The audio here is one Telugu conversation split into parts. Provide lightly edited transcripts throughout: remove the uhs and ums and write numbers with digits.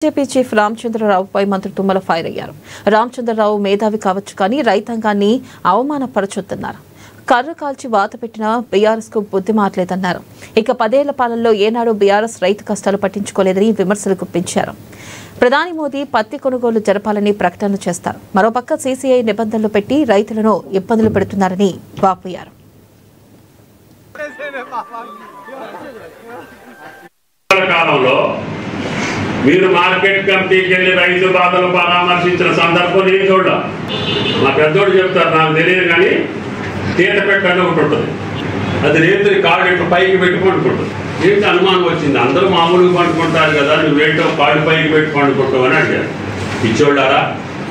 బీజేపీ చీఫ్ రామచంద్రరావుపై మంత్రి తుమ్మల ఫైర్ అయ్యారు. రామచంద్రరావు మేధావి కావచ్చు కానీ రైతాంగాన్ని అవమానపరచొద్దన్నారు. కర్ర కాల్చి వాత పెట్టిన బీఆర్ఎస్ కు బుద్ధి మాట్లేదన్నారు. ఇక 10 ఏళ్ల పాలనలో ఏనాడు బీఆర్ఎస్ రైతు కష్టాలు పట్టించుకోలేదని విమర్శలు గుప్పించారు. ప్రధాని మోదీ పత్తి కొనుగోలు జరపాలని ప్రకటనలు చేస్తారు. మరోపక్క సీసీఐ నిబంధనలు పెట్టి రైతులను ఇబ్బందులు పెడుతున్నారని వాపోయారు. మీరు మార్కెట్ కమిటీకి వెళ్ళి రైతు బాధలు పరామర్శించిన సందర్భం నేను చూడ. మా పెద్దోడు చెప్తారు, నాకు తెలియదు కానీ తీత పెట్టని ఒకటి ఉంటుంది. అది రైతు కాళ్ళు ఇట్లా పైకి పెట్టి పండుకుంటుంది. ఏంటి అనుమానం వచ్చింది, అందరూ మామూలుగా పండుకుంటారు కదా, నువ్వేంటో కాళ్ళు పైకి పెట్టి పండుకుంటావు అని అడిగారు. పిచ్చోళ్ళారా,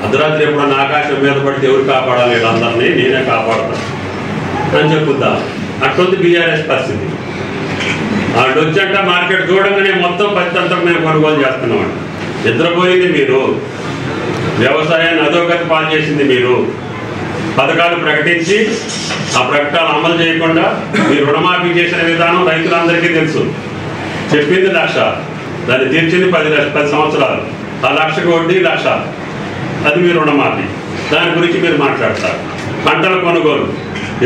అర్ధరాత్రి ఎప్పుడన్నా ఆకాశం మీద పడితే ఎవరు కాపాడాలి, అందరినీ నేనే కాపాడతాను అని చెప్పుద్దా. అట్టుంది బీఆర్ఎస్ పరిస్థితి. వాళ్ళు వచ్చాక మార్కెట్ చూడంగానే మొత్తం పత్తి అంతా మేము కొనుగోలు చేస్తున్నామండి. నిద్రపోయింది మీరు, వ్యవసాయాన్ని అధోగతి పాలు చేసింది మీరు. పథకాలు ప్రకటించి ఆ ప్రకటనలు అమలు చేయకుండా మీరు రుణమాఫీ చేసిన విధానం రైతులందరికీ తెలుసు. చెప్పింది 1,00,000, దాన్ని తీర్చింది 10 సంవత్సరాలు. ఆ 1,00,000కి వడ్డీ 1,00,000, అది మీ రుణమాఫీ. దాని గురించి మీరు మాట్లాడతారు. పంటల కొనుగోలు,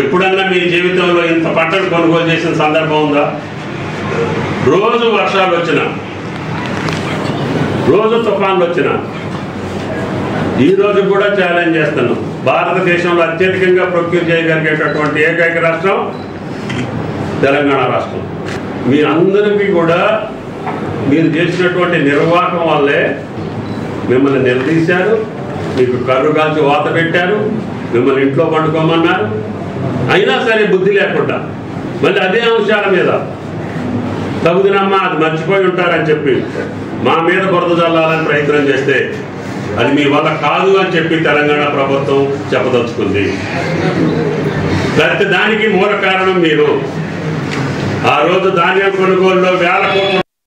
ఎప్పుడన్నా మీ జీవితంలో ఇంత పంటలు కొనుగోలు చేసిన సందర్భం ఉందా? రోజు వర్షాలు వచ్చినా, రోజు తుఫాన్లు వచ్చినా, ఈరోజు కూడా ఛాలెంజ్ చేస్తున్నాం. భారతదేశంలో అత్యధికంగా ప్రొక్యూర్ చేయగలిగేటటువంటి ఏకైక రాష్ట్రం తెలంగాణ రాష్ట్రం. మీ అందరికీ కూడా మీరు చేసినటువంటి నిర్వాహకం వల్లే మిమ్మల్ని నిలదీశారు, మీకు కర్రు కాల్చి వాత పెట్టారు, మిమ్మల్ని ఇంట్లో పండుకోమన్నారు. అయినా సరే బుద్ధి లేకుండా మళ్ళీ అదే అంశాల మీద తగుదినమ్మా అది మర్చిపోయి ఉంటారని చెప్పి మా మీద బురద చల్లాలని ప్రయత్నం చేస్తే అది మీ వల్ల కాదు అని చెప్పి తెలంగాణ ప్రభుత్వం చెప్పదలుచుకుంది. ప్రతి దానికి మూల కారణం మీరు. ఆ రోజు ధాన్యం కొనుగోలులో 1000 కోట్ల